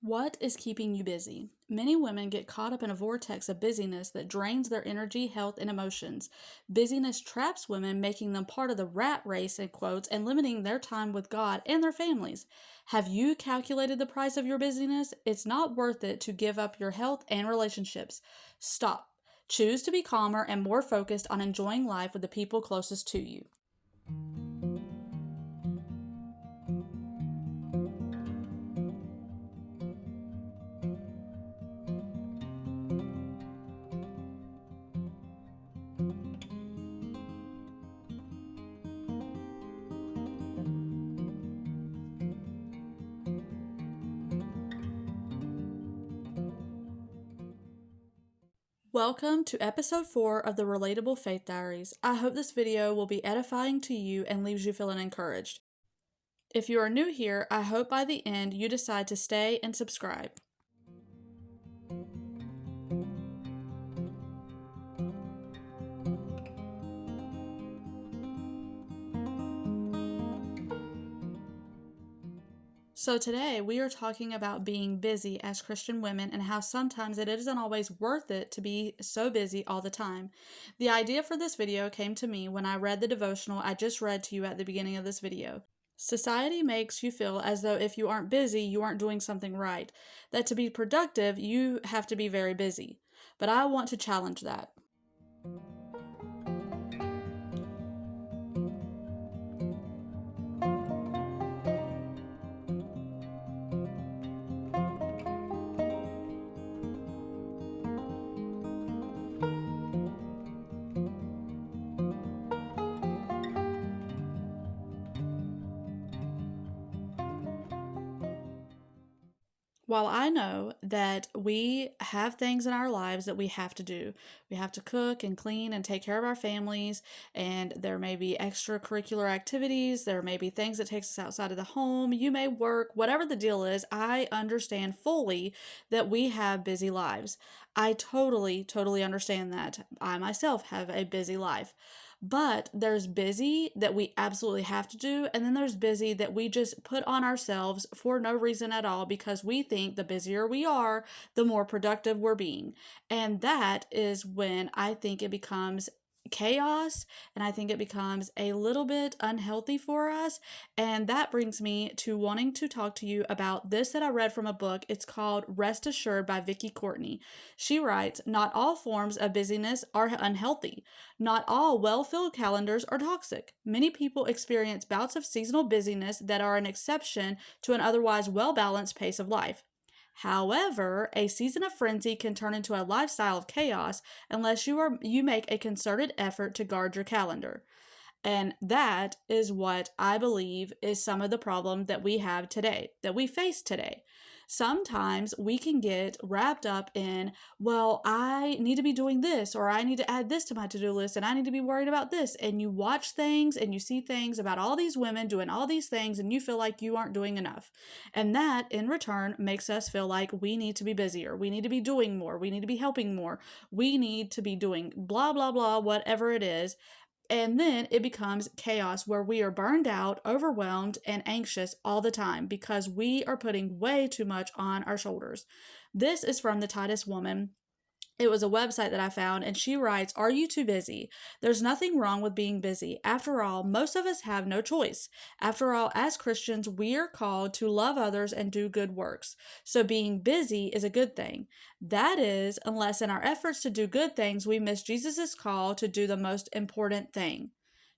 What is keeping you busy? Many women get caught up in a vortex of busyness that drains their energy, health, and emotions. Busyness traps women, making them part of the rat race, in quotes, and limiting their time with God and their families. Have you calculated the price of your busyness? It's not worth it to give up your health and relationships. Stop. Choose to be calmer and more focused on enjoying life with the people closest to you. Welcome to episode 4 of the Relatable Faith Diaries. I hope this video will be edifying to you and leaves you feeling encouraged. If you are new here, I hope by the end you decide to stay and subscribe. So today we are talking about being busy as Christian women and how sometimes it isn't always worth it to be so busy all the time. The idea for this video came to me when I read the devotional I just read to you at the beginning of this video. Society makes you feel as though if you aren't busy, you aren't doing something right. That to be productive, you have to be very busy. But I want to challenge that. While I know that we have things in our lives that we have to do, we have to cook and clean and take care of our families, and there may be extracurricular activities, there may be things that takes us outside of the home, you may work, whatever the deal is, I understand fully that we have busy lives. I totally understand that. I myself have a busy life. But there's busy that we absolutely have to do, and then there's busy that we just put on ourselves for no reason at all because we think the busier we are, the more productive we're being. And that is when I think it becomes chaos, and I think it becomes a little bit unhealthy for us. And that brings me to wanting to talk to you about this that I read from a book. It's called Rest Assured by Vicky Courtney. She writes, "Not all forms of busyness are unhealthy. Not all well-filled calendars are toxic. Many people experience bouts of seasonal busyness that are an exception to an otherwise well-balanced pace of life. However, a season of frenzy can turn into a lifestyle of chaos unless you make a concerted effort to guard your calendar." And that is what I believe is some of the problem that we have today, that we face today. Sometimes we can get wrapped up in, well, I need to be doing this, or I need to add this to my to-do list, and I need to be worried about this. And you watch things and you see things about all these women doing all these things, and you feel like you aren't doing enough. And that, in return, makes us feel like we need to be busier. We need to be doing more. We need to be helping more. We need to be doing blah, blah, blah, whatever it is. And then it becomes chaos where we are burned out, overwhelmed, and anxious all the time because we are putting way too much on our shoulders. This is from the Titus woman. It was a website that I found, and she writes, "Are you too busy? There's nothing wrong with being busy. After all, most of us have no choice. After all, as Christians, we are called to love others and do good works. So being busy is a good thing. That is, unless in our efforts to do good things, we miss Jesus' call to do the most important thing.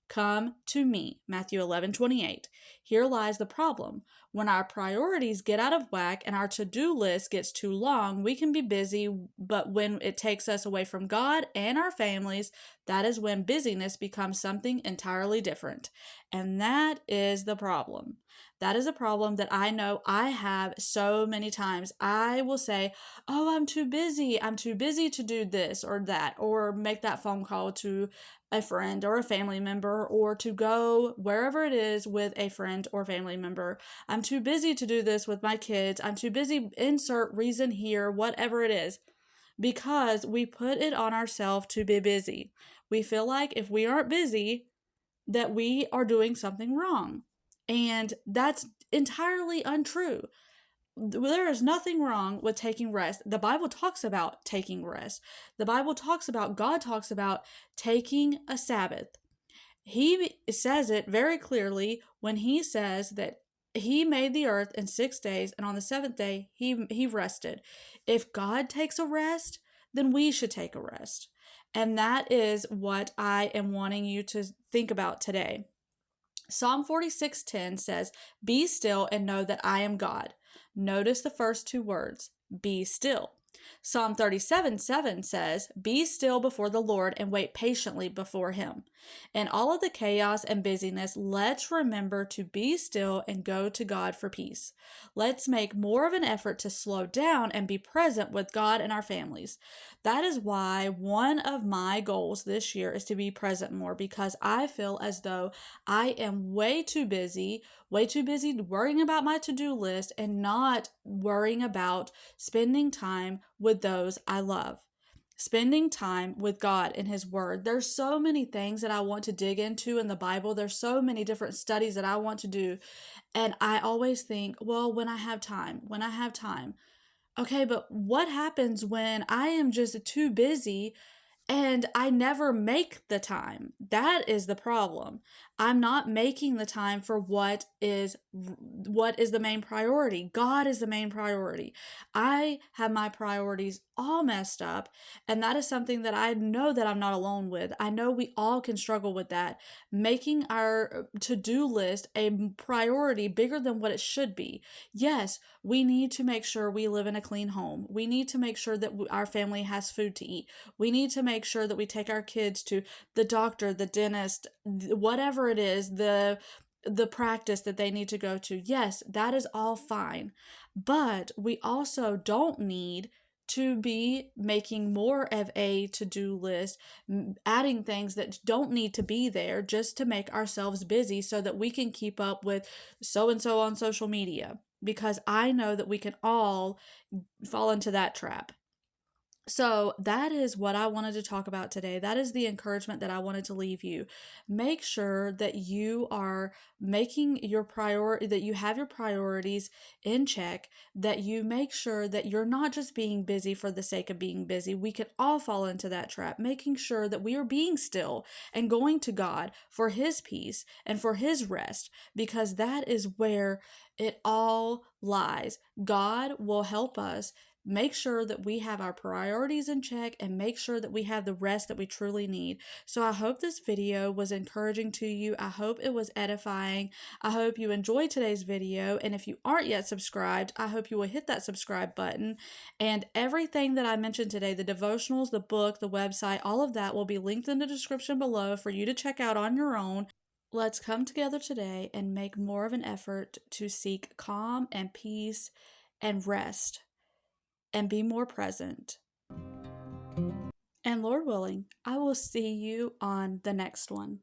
Come to me," Matthew 11:28. Here lies the problem. When our priorities get out of whack and our to-do list gets too long, we can be busy, but when it takes us away from God and our families, that is when busyness becomes something entirely different. And that is the problem. That is a problem that I know I have so many times. I will say, "Oh, I'm too busy. I'm too busy to do this or that," or make that phone call to a friend or a family member, or to go wherever it is with a friend or family member. "I'm too busy to do this with my kids. I'm too busy," insert reason here, whatever it is, because we put it on ourselves to be busy. We feel like if we aren't busy, that we are doing something wrong. And that's entirely untrue. there is nothing wrong with taking rest. The Bible talks about taking rest. God talks about taking a Sabbath. He says it very clearly when he says that he made the earth in 6 days, and on the seventh day he rested. If God takes a rest, then we should take a rest. And that is what I am wanting you to think about today. Psalm 46:10 says, "Be still and know that I am God." Notice the first two words, be still. Psalm 37:7 says, "Be still before the Lord and wait patiently before him." In all of the chaos and busyness, let's remember to be still and go to God for peace. Let's make more of an effort to slow down and be present with God and our families. That is why one of my goals this year is to be present more, because I feel as though I am way too busy worrying about my to-do list and not worrying about spending time with those I love. Spending time with God and His Word. There's so many things that I want to dig into in the Bible. There's so many different studies that I want to do. And I always think, well, when I have time. Okay, but what happens when I am just too busy and I never make the time? That is the problem. I'm not making the time for what is the main priority. God is the main priority. I have my priorities all messed up, and that is something that I know that I'm not alone with. I know we all can struggle with that. Making our to-do list a priority bigger than what it should be. Yes, we need to make sure we live in a clean home. We need to make sure that our family has food to eat. We need to make sure that we take our kids to the doctor, the dentist, whatever it is, the practice that they need to go to. Yes, that is all fine. But we also don't need to be making more of a to-do list, adding things that don't need to be there just to make ourselves busy so that we can keep up with so and so on social media. Because I know that we can all fall into that trap. So that is what I wanted to talk about today. That is the encouragement that I wanted to leave you. Make sure that you are making your priority, that you have your priorities in check, that you make sure that you're not just being busy for the sake of being busy. We can all fall into that trap, making sure that we are being still and going to God for His peace and for His rest, because that is where it all lies. God will help us make sure that we have our priorities in check and make sure that we have the rest that we truly need. So I hope this video was encouraging to you. I hope it was edifying. I hope you enjoyed today's video. And if you aren't yet subscribed, I hope you will hit that subscribe button. And everything that I mentioned today, the devotionals, the book, the website, all of that will be linked in the description below for you to check out on your own. Let's come together today and make more of an effort to seek calm and peace and rest, and be more present. And Lord willing, I will see you on the next one.